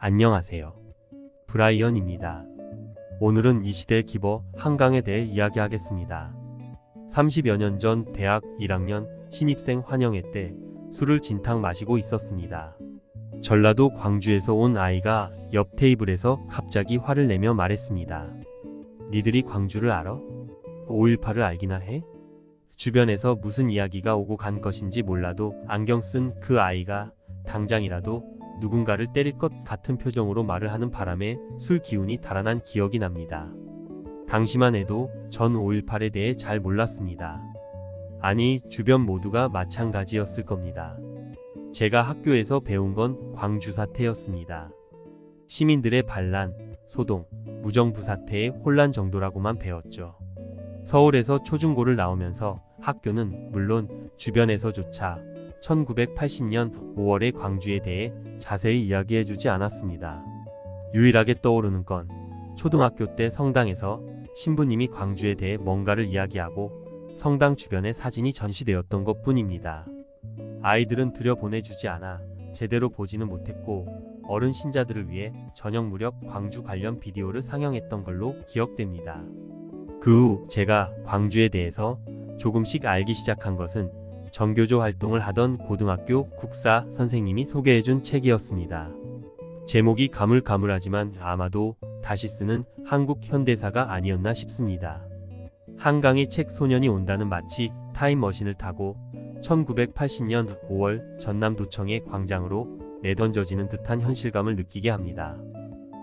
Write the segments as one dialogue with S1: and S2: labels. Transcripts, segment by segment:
S1: 안녕하세요. 브라이언입니다. 오늘은 이 시대의 기버 한강에 대해 이야기하겠습니다. 30여 년 전 대학 1학년 신입생 환영회 때 술을 진탕 마시고 있었습니다. 전라도 광주에서 온 아이가 옆 테이블에서 갑자기 화를 내며 말했습니다. 니들이 광주를 알아? 5.18을 알기나 해? 주변에서 무슨 이야기가 오고 간 것인지 몰라도 안경 쓴 그 아이가 당장이라도 누군가를 때릴 것 같은 표정으로 말을 하는 바람에 술 기운이 달아난 기억이 납니다. 당시만 해도 전 5.18에 대해 잘 몰랐습니다. 아니, 주변 모두가 마찬가지였을 겁니다. 제가 학교에서 배운 건 광주 사태였습니다. 시민들의 반란, 소동, 무정부 사태의 혼란 정도라고만 배웠죠. 서울에서 초중고를 나오면서 학교는 물론 주변에서조차 1980년 5월의 광주에 대해 자세히 이야기해주지 않았습니다. 유일하게 떠오르는 건 초등학교 때 성당에서 신부님이 광주에 대해 뭔가를 이야기하고 성당 주변에 사진이 전시되었던 것 뿐입니다. 아이들은 들여보내주지 않아 제대로 보지는 못했고 어른 신자들을 위해 저녁 무렵 광주 관련 비디오를 상영했던 걸로 기억됩니다. 그 후 제가 광주에 대해서 조금씩 알기 시작한 것은 정교조 활동을 하던 고등학교 국사 선생님이 소개해준 책이었습니다. 제목이 가물가물하지만 아마도 다시 쓰는 한국 현대사가 아니었나 싶습니다. 한강의 책 소년이 온다는 마치 타임머신을 타고 1980년 5월 전남도청의 광장으로 내던져지는 듯한 현실감을 느끼게 합니다.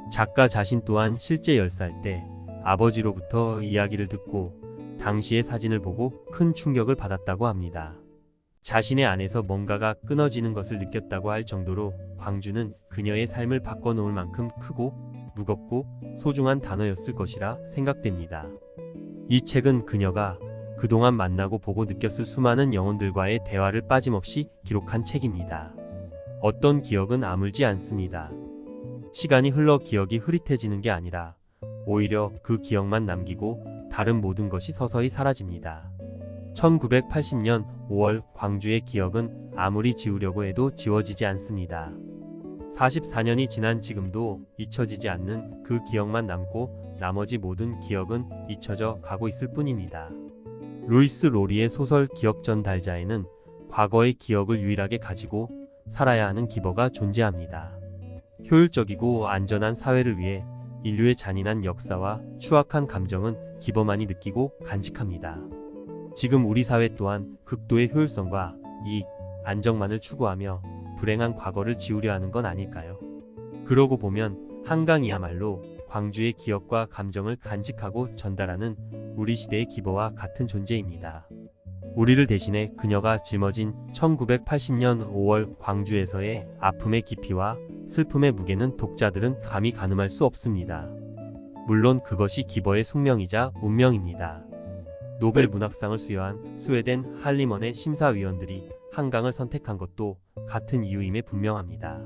S1: 작가 자신 또한 실제 10살 때 아버지로부터 이야기를 듣고 당시의 사진을 보고 큰 충격을 받았다고 합니다. 자신의 안에서 뭔가가 끊어지는 것을 느꼈다고 할 정도로 광주는 그녀의 삶을 바꿔놓을 만큼 크고 무겁고 소중한 단어였을 것이라 생각됩니다. 이 책은 그녀가 그동안 만나고 보고 느꼈을 수많은 영혼들과의 대화를 빠짐없이 기록한 책입니다. 어떤 기억은 아물지 않습니다. 시간이 흘러 기억이 흐릿해지는 게 아니라 오히려 그 기억만 남기고 다른 모든 것이 서서히 사라집니다. 1980년 5월 광주의 기억은 아무리 지우려고 해도 지워지지 않습니다. 44년이 지난 지금도 잊혀지지 않는 그 기억만 남고 나머지 모든 기억은 잊혀져 가고 있을 뿐입니다. 루이스 로리의 소설 기억 전달자에는 과거의 기억을 유일하게 가지고 살아야 하는 기버가 존재합니다. 효율적이고 안전한 사회를 위해 인류의 잔인한 역사와 추악한 감정은 기버만이 느끼고 간직합니다. 지금 우리 사회 또한 극도의 효율성과 이익, 안정만을 추구하며 불행한 과거를 지우려 하는 건 아닐까요? 그러고 보면 한강이야말로 광주의 기억과 감정을 간직하고 전달하는 우리 시대의 기버와 같은 존재입니다. 우리를 대신해 그녀가 짊어진 1980년 5월 광주에서의 아픔의 깊이와 슬픔의 무게는 독자들은 감히 가늠할 수 없습니다. 물론 그것이 기버의 숙명이자 운명입니다. 노벨 문학상을 수여한 스웨덴 할리먼의 심사위원들이 한강을 선택한 것도 같은 이유임에 분명합니다.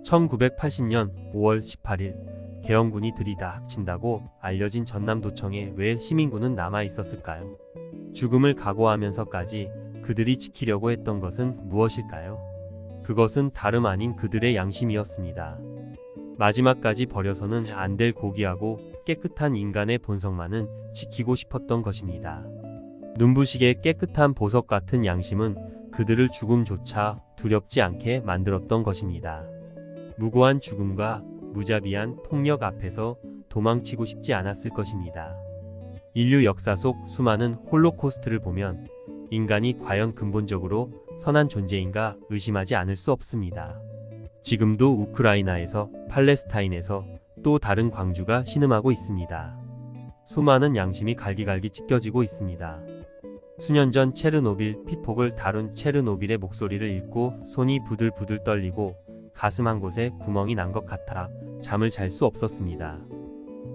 S1: 1980년 5월 18일 계엄군이 들이닥친다고 알려진 전남도청에 왜 시민군은 남아 있었을까요? 죽음을 각오하면서까지 그들이 지키려고 했던 것은 무엇일까요? 그것은 다름 아닌 그들의 양심이었습니다. 마지막까지 버려서는 안 될 고귀하고 깨끗한 인간의 본성만은 지키고 싶었던 것입니다. 눈부시게 깨끗한 보석 같은 양심은 그들을 죽음조차 두렵지 않게 만들었던 것입니다. 무고한 죽음과 무자비한 폭력 앞에서 도망치고 싶지 않았을 것입니다. 인류 역사 속 수많은 홀로코스트를 보면 인간이 과연 근본적으로 선한 존재인가 의심하지 않을 수 없습니다. 지금도 우크라이나에서 팔레스타인에서 또 다른 광주가 신음하고 있습니다. 수많은 양심이 갈기갈기 찢겨지고 있습니다. 수년 전 체르노빌 피폭을 다룬 체르노빌의 목소리를 읽고 손이 부들부들 떨리고 가슴 한 곳에 구멍이 난 것 같아 잠을 잘 수 없었습니다.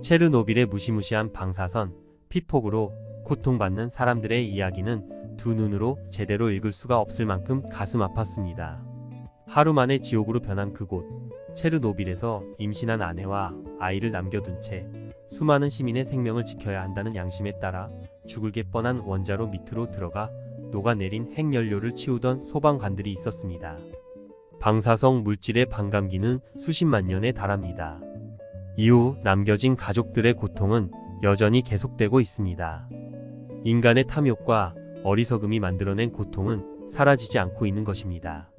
S1: 체르노빌의 무시무시한 방사선, 피폭으로 고통받는 사람들의 이야기는 두 눈으로 제대로 읽을 수가 없을 만큼 가슴 아팠습니다. 하루 만에 지옥으로 변한 그곳, 체르노빌에서 임신한 아내와 아이를 남겨둔 채 수많은 시민의 생명을 지켜야 한다는 양심에 따라 죽을 게 뻔한 원자로 밑으로 들어가 녹아내린 핵연료를 치우던 소방관들이 있었습니다. 방사성 물질의 반감기는 수십만 년에 달합니다. 이후 남겨진 가족들의 고통은 여전히 계속되고 있습니다. 인간의 탐욕과 어리석음이 만들어낸 고통은 사라지지 않고 있는 것입니다.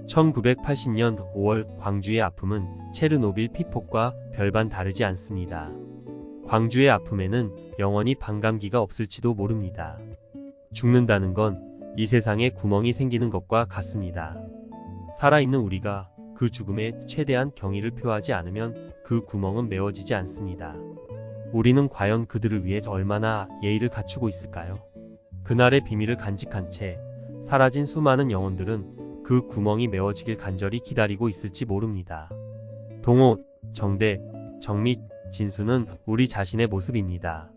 S1: 1980년 5월 광주의 아픔은 체르노빌 피폭과 별반 다르지 않습니다. 광주의 아픔에는 영원히 반감기가 없을지도 모릅니다. 죽는다는 건 이 세상에 구멍이 생기는 것과 같습니다. 살아있는 우리가 그 죽음에 최대한 경의를 표하지 않으면 그 구멍은 메워지지 않습니다. 우리는 과연 그들을 위해 얼마나 예의를 갖추고 있을까요? 그날의 비밀을 간직한 채 사라진 수많은 영혼들은 그 구멍이 메워지길 간절히 기다리고 있을지 모릅니다. 동호, 정대, 정미, 진수는 우리 자신의 모습입니다.